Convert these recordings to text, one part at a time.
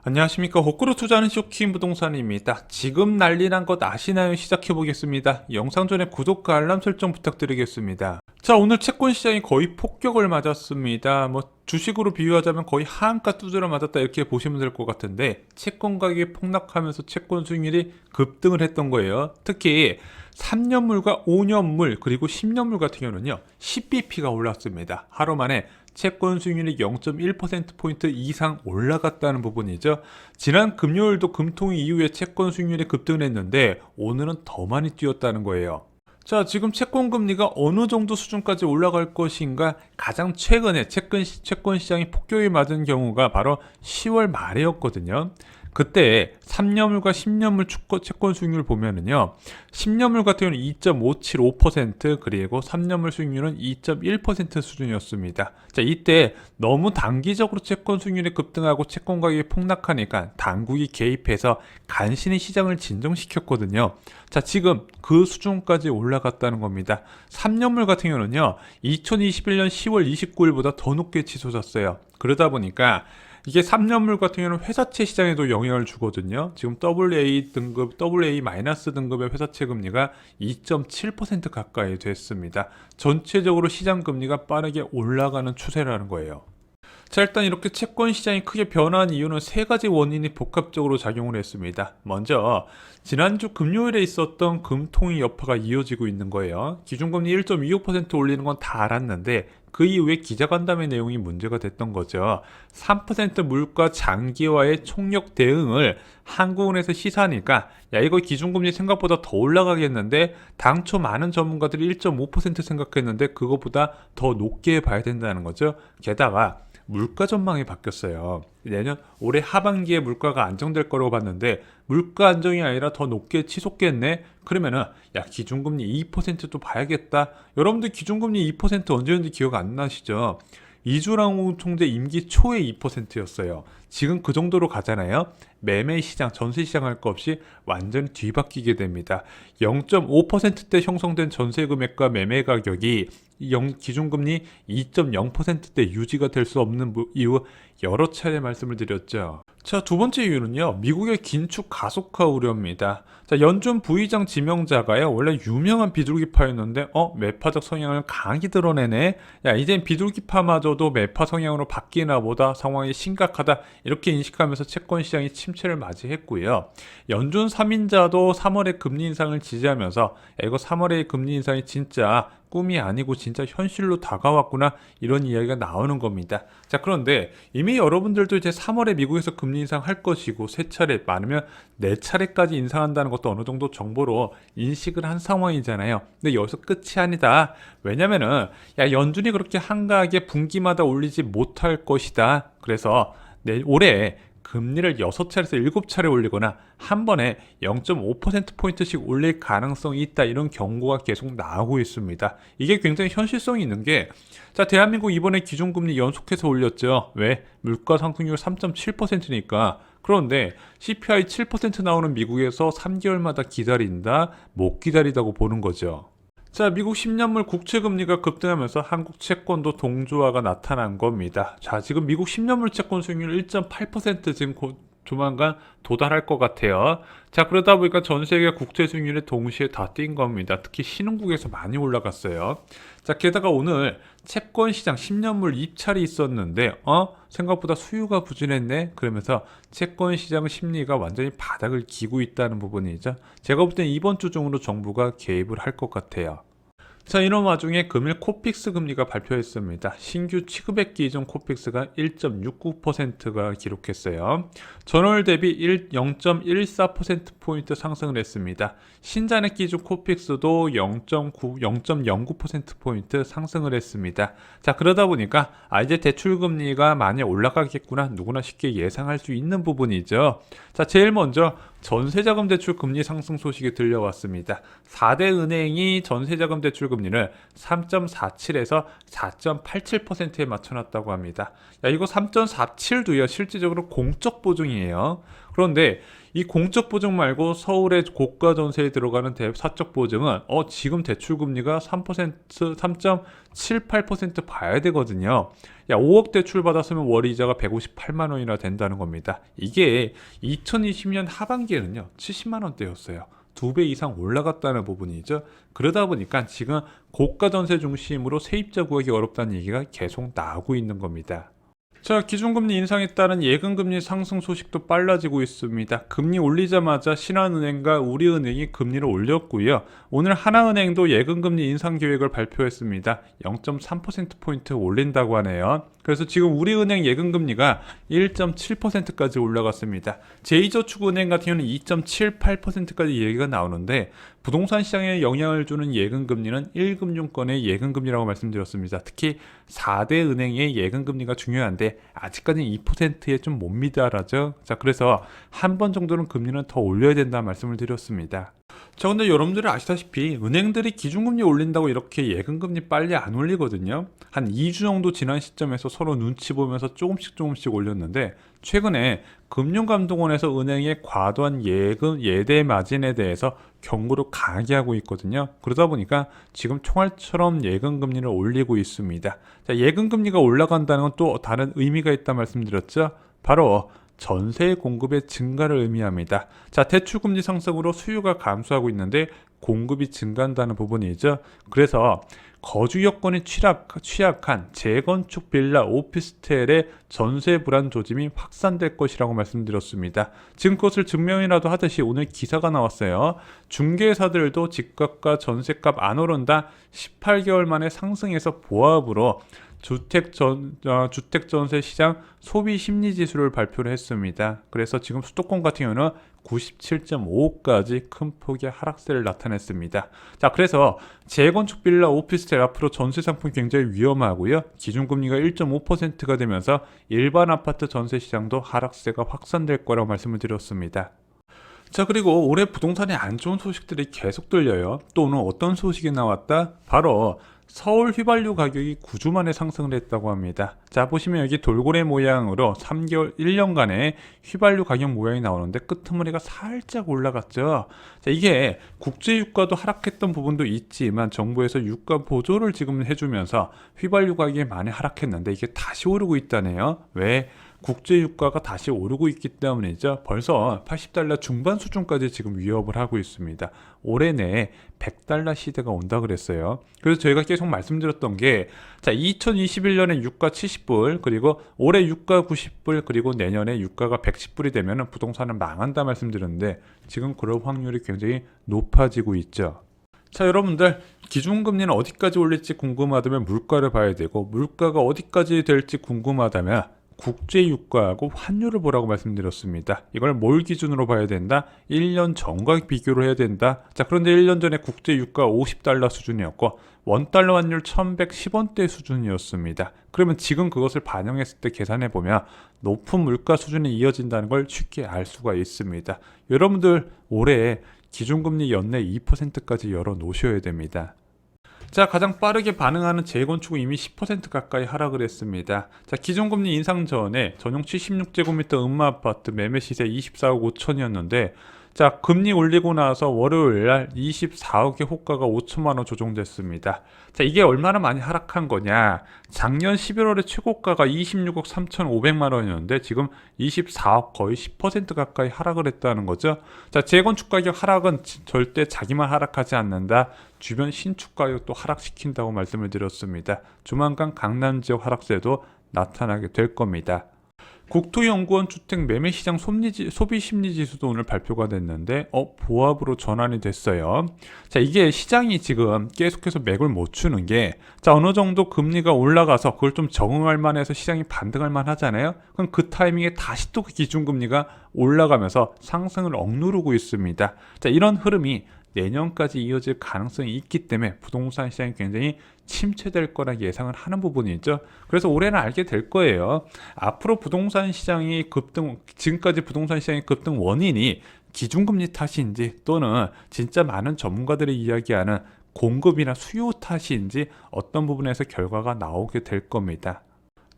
안녕하십니까. 호구로 투자하는 쇼킹 부동산입니다. 지금 난리 난 것 아시나요? 시작해 보겠습니다. 영상 전에 구독과 알람 설정 부탁드리겠습니다. 자, 오늘 채권 시장이 거의 폭격을 맞았습니다. 주식으로 비유하자면 거의 하한가 두드려 맞았다 이렇게 보시면 될 것 같은데, 채권 가격이 폭락하면서 채권 수익률이 급등을 했던 거예요. 특히 3년물과 5년물 그리고 10년물 같은 경우는요 10bp가 올랐습니다. 하루 만에 채권 수익률이 0.1%포인트 이상 올라갔다는 부분이죠. 지난 금요일도 금통위 이후에 채권 수익률이 급등을 했는데 오늘은 더 많이 뛰었다는 거예요. 자, 지금 채권 금리가 어느 정도 수준까지 올라갈 것인가? 가장 최근에 채권 시장이 폭격이 맞은 경우가 바로 10월 말이었거든요. 그때 3년물과 10년물 채권 수익률 보면은요, 10년물 같은 경우는 2.575% 그리고 3년물 수익률은 2.1% 수준이었습니다. 자, 이때 너무 단기적으로 채권 수익률이 급등하고 채권 가격이 폭락하니까 당국이 개입해서 간신히 시장을 진정시켰거든요. 자, 지금 그 수준까지 올라갔다는 겁니다. 3년물 같은 경우는요, 2021년 10월 29일보다 더 높게 치솟았어요. 그러다 보니까 이게 3년물 같은 경우는 회사채 시장에도 영향을 주거든요. 지금 AA 등급, AA- 등급의 회사채 금리가 2.7% 가까이 됐습니다. 전체적으로 시장 금리가 빠르게 올라가는 추세라는 거예요. 자, 일단 이렇게 채권 시장이 크게 변한 이유는 세 가지 원인이 복합적으로 작용을 했습니다. 먼저 지난주 금요일에 있었던 금통위 여파가 이어지고 있는 거예요. 기준금리 1.25% 올리는 건 다 알았는데 그 이후에 기자간담회 내용이 문제가 됐던 거죠. 3% 물가 장기화의 총력 대응을 한국은행에서 시사하니까 야, 이거 기준금리 생각보다 더 올라가겠는데, 당초 많은 전문가들이 1.5% 생각했는데 그거보다 더 높게 봐야 된다는 거죠. 게다가 물가 전망이 바뀌었어요. 내년 올해 하반기에 물가가 안정될 거라고 봤는데 물가 안정이 아니라 더 높게 치솟겠네. 그러면은 야, 기준금리 2%도 봐야겠다. 여러분들 기준금리 2% 언제였는지 기억 안 나시죠? 이주랑 총재 임기 초에 2%였어요. 지금 그 정도로 가잖아요. 매매 시장, 전세 시장 할 거 없이 완전히 뒤바뀌게 됩니다. 0.5%대 형성된 전세 금액과 매매 가격이 기준금리 2.0%대 유지가 될 수 없는 이유 여러 차례 말씀을 드렸죠. 자, 두 번째 이유는요, 미국의 긴축 가속화 우려입니다. 자, 연준 부의장 지명자가요, 원래 유명한 비둘기파였는데 매파적 성향을 강하게 드러내네. 야, 이젠 비둘기파마저도 매파 성향으로 바뀌나 보다, 상황이 심각하다 이렇게 인식하면서 채권 시장이 침체를 맞이했고요. 연준 3인자도 3월에 금리 인상을 지지하면서 이거 3월의 금리 인상이 진짜 꿈이 아니고 진짜 현실로 다가왔구나, 이런 이야기가 나오는 겁니다. 자, 그런데 이미 여러분들도 이제 3월에 미국에서 금리 인상할 것이고 세 차례, 많으면 네 차례까지 인상한다는 것도 어느 정도 정보로 인식을 한 상황이잖아요. 근데 여기서 끝이 아니다. 왜냐면은 야, 연준이 그렇게 한가하게 분기마다 올리지 못할 것이다. 그래서 올해 금리를 6차례에서 7차례 올리거나 한 번에 0.5%포인트씩 올릴 가능성이 있다, 이런 경고가 계속 나오고 있습니다. 이게 굉장히 현실성이 있는 게, 자, 대한민국 이번에 기준금리 연속해서 올렸죠. 왜? 물가 상승률 3.7%니까. 그런데 CPI 7% 나오는 미국에서 3개월마다 기다린다? 못 기다리다고 보는 거죠. 자, 미국 10년물 국채금리가 급등하면서 한국 채권도 동조화가 나타난 겁니다. 자, 지금 미국 10년물 채권 수익률 1.8% 지금 조만간 도달할 것 같아요. 자, 그러다 보니까 전 세계 국채 수익률이 동시에 다 뛴 겁니다. 특히 신흥국에서 많이 올라갔어요. 자, 게다가 오늘 채권 시장 10년물 입찰이 있었는데 생각보다 수요가 부진했네. 그러면서 채권 시장 심리가 완전히 바닥을 기고 있다는 부분이죠. 제가 볼 땐 이번 주 중으로 정부가 개입을 할 것 같아요. 자, 이런 와중에 금일 코픽스 금리가 발표했습니다. 신규 취급액 기준 코픽스가 1.69%가 기록했어요. 전월 대비 0.14%포인트 상승을 했습니다. 신잔액 기준 코픽스도 0.09%포인트 상승을 했습니다. 자, 그러다 보니까 이제 대출금리가 많이 올라가겠구나, 누구나 쉽게 예상할 수 있는 부분이죠. 자, 제일 먼저 전세자금 대출 금리 상승 소식이 들려왔습니다. 4대 은행이 전세자금 대출 금리를 3.47에서 4.87%에 맞춰놨다고 합니다. 야, 이거 3.47도요. 실질적으로 공적 보증이에요. 그런데 이 공적 보증 말고 서울의 고가 전세에 들어가는 사적 보증은 지금 대출 금리가 3%, 3.78% 봐야 되거든요. 야, 5억 대출 받았으면 월 이자가 158만 원이나 된다는 겁니다. 이게 2020년 하반기에는요, 70만 원대였어요. 2배 이상 올라갔다는 부분이죠. 그러다 보니까 지금 고가 전세 중심으로 세입자 구하기 어렵다는 얘기가 계속 나오고 있는 겁니다. 자, 기준금리 인상에 따른 예금금리 상승 소식도 빨라지고 있습니다. 금리 올리자마자 신한은행과 우리은행이 금리를 올렸고요. 오늘 하나은행도 예금금리 인상 계획을 발표했습니다. 0.3%포인트 올린다고 하네요. 그래서 지금 우리은행 예금금리가 1.7%까지 올라갔습니다. 제2저축은행 같은 경우는 2.78%까지 얘기가 나오는데 부동산 시장에 영향을 주는 예금금리는 1금융권의 예금금리라고 말씀드렸습니다. 특히 4대 은행의 예금금리가 중요한데 아직까지는 2%에 좀 못 미달하죠. 자, 그래서 한 번 정도는 금리는 더 올려야 된다는 말씀을 드렸습니다. 자, 근데 여러분들이 아시다시피 은행들이 기준금리 올린다고 이렇게 예금금리 빨리 안 올리거든요. 한 2주 정도 지난 시점에서 서로 눈치 보면서 조금씩 올렸는데 최근에 금융감독원에서 은행의 과도한 예대 마진에 대해서 경고를 강하게 하고 있거든요. 그러다 보니까 지금 총알처럼 예금금리를 올리고 있습니다. 자, 예금금리가 올라간다는 건 또 다른 의미가 있다 말씀드렸죠. 바로 전세 공급의 증가를 의미합니다. 자, 대출금리 상승으로 수요가 감소하고 있는데 공급이 증가한다는 부분이죠. 그래서 거주 여건이 취약한 재건축 빌라 오피스텔의 전세 불안 조짐이 확산될 것이라고 말씀드렸습니다. 지금 그것을 증명이라도 하듯이 오늘 기사가 나왔어요. 중개사들도 집값과 전세값 안 오른다. 18개월 만에 상승해서 보합으로 주택전세 시장 소비 심리 지수를 발표를 했습니다. 그래서 지금 수도권 같은 경우는 97.5까지 큰 폭의 하락세를 나타냈습니다. 자, 그래서 재건축 빌라 오피스텔 앞으로 전세 상품이 굉장히 위험하고요. 기준금리가 1.5%가 되면서 일반 아파트 전세 시장도 하락세가 확산될 거라고 말씀을 드렸습니다. 자, 그리고 올해 부동산에 안 좋은 소식들이 계속 들려요. 또 오늘 어떤 소식이 나왔다? 바로 서울 휘발유 가격이 9주 만에 상승을 했다고 합니다. 자, 보시면 여기 돌고래 모양으로 3개월, 1년간의 휘발유 가격 모양이 나오는데 끄트머리가 살짝 올라갔죠. 자, 이게 국제유가도 하락했던 부분도 있지만 정부에서 유가 보조를 지금 해주면서 휘발유 가격이 많이 하락했는데 이게 다시 오르고 있다네요. 왜? 국제유가가 다시 오르고 있기 때문이죠. 벌써 80달러 중반 수준까지 지금 위협을 하고 있습니다. 올해 내에 100달러 시대가 온다 그랬어요. 그래서 저희가 계속 말씀드렸던 게, 자, 2021년에 유가 70불, 그리고 올해 유가 90불, 그리고 내년에 유가가 110불이 되면 부동산은 망한다 말씀드렸는데 지금 그럴 확률이 굉장히 높아지고 있죠. 자, 여러분들 기준금리는 어디까지 올릴지 궁금하다면 물가를 봐야 되고, 물가가 어디까지 될지 궁금하다면 국제유가하고 환율을 보라고 말씀드렸습니다. 이걸 뭘 기준으로 봐야 된다? 1년 전과 비교를 해야 된다. 자, 그런데 1년 전에 국제유가 50달러 수준이었고 원달러 환율 1110원대 수준이었습니다. 그러면 지금 그것을 반영했을 때 계산해 보면 높은 물가 수준이 이어진다는 걸 쉽게 알 수가 있습니다. 여러분들 올해 기준금리 연내 2%까지 열어 놓으셔야 됩니다. 자, 가장 빠르게 반응하는 재건축은 이미 10% 가까이 하락을 했습니다. 자, 기존금리 인상 전에 전용 76제곱미터 음마아파트 매매 시세 24억 5천이었는데 자, 금리 올리고 나서 월요일 날 24억의 호가가 5천만 원 조정됐습니다. 자, 이게 얼마나 많이 하락한 거냐? 작년 11월에 최고가가 26억 3,500만 원이었는데 지금 24억, 거의 10% 가까이 하락을 했다는 거죠. 자, 재건축 가격 하락은 절대 자기만 하락하지 않는다. 주변 신축 가격도 하락시킨다고 말씀을 드렸습니다. 조만간 강남 지역 하락세도 나타나게 될 겁니다. 국토연구원 주택 매매시장 소비심리지수도 오늘 발표가 됐는데 보합으로 전환이 됐어요. 자, 이게 시장이 지금 계속해서 맥을 못 추는 게, 자, 어느 정도 금리가 올라가서 그걸 좀 적응할 만해서 시장이 반등할 만 하잖아요. 그럼 그 타이밍에 다시 또 그 기준금리가 올라가면서 상승을 억누르고 있습니다. 자, 이런 흐름이 내년까지 이어질 가능성이 있기 때문에 부동산 시장이 굉장히 침체될 거라 예상을 하는 부분이죠. 그래서 올해는 알게 될 거예요. 앞으로 부동산 시장이 지금까지 부동산 시장의 급등 원인이 기준금리 탓인지 또는 진짜 많은 전문가들이 이야기하는 공급이나 수요 탓인지 어떤 부분에서 결과가 나오게 될 겁니다.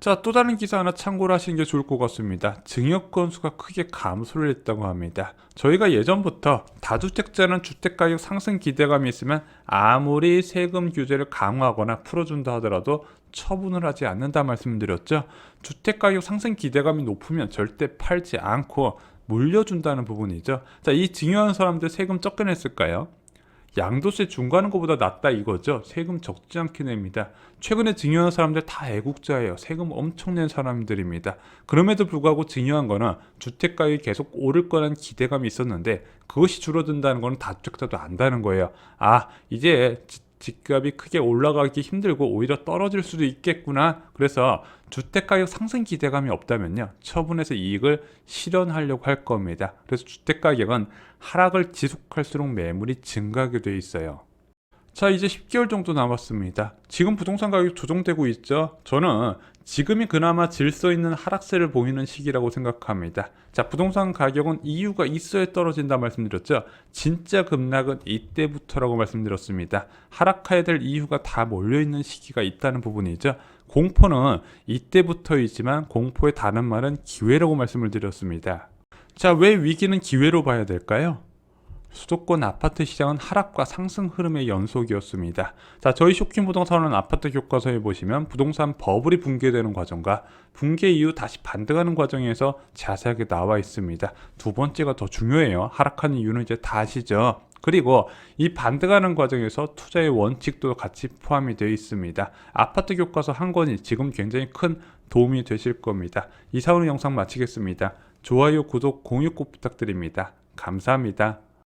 자, 또 다른 기사 하나 참고를 하시는 게 좋을 것 같습니다. 증여 건수가 크게 감소를 했다고 합니다. 저희가 예전부터 다주택자는 주택가격 상승 기대감이 있으면 아무리 세금 규제를 강화하거나 풀어준다 하더라도 처분을 하지 않는다 말씀드렸죠. 주택가격 상승 기대감이 높으면 절대 팔지 않고 물려준다는 부분이죠. 자, 이 증여한 사람들 세금 적게 냈을까요? 양도세 중과하는 것보다 낫다 이거죠. 세금 적지 않게 냅니다. 최근에 증여한 사람들 다 애국자예요. 세금 엄청 낸 사람들입니다. 그럼에도 불구하고 증여한 거는 주택가격이 계속 오를 거란 기대감이 있었는데 그것이 줄어든다는 거는 다주택자도 안다는 거예요. 아, 이제 집값이 크게 올라가기 힘들고 오히려 떨어질 수도 있겠구나. 그래서 주택가격 상승 기대감이 없다면요, 처분해서 이익을 실현하려고 할 겁니다. 그래서 주택가격은 하락을 지속할수록 매물이 증가하게 돼 있어요. 자, 이제 10개월 정도 남았습니다. 지금 부동산 가격이 조정되고 있죠. 저는 지금이 그나마 질서 있는 하락세를 보이는 시기라고 생각합니다. 자, 부동산 가격은 이유가 있어야 떨어진다 말씀드렸죠. 진짜 급락은 이때부터라고 말씀드렸습니다. 하락해야 될 이유가 다 몰려있는 시기가 있다는 부분이죠. 공포는 이때부터이지만 공포의 다른 말은 기회라고 말씀을 드렸습니다. 자, 왜 위기는 기회로 봐야 될까요? 수도권 아파트 시장은 하락과 상승 흐름의 연속이었습니다. 자, 저희 쇼킹 부동산은 아파트 교과서에 보시면 부동산 버블이 붕괴되는 과정과 붕괴 이후 다시 반등하는 과정에서 자세하게 나와 있습니다. 두 번째가 더 중요해요. 하락하는 이유는 이제 다 아시죠? 그리고 이 반등하는 과정에서 투자의 원칙도 같이 포함이 되어 있습니다. 아파트 교과서 한 권이 지금 굉장히 큰 도움이 되실 겁니다. 이상으로 영상 마치겠습니다. 좋아요, 구독, 공유 꼭 부탁드립니다. 감사합니다.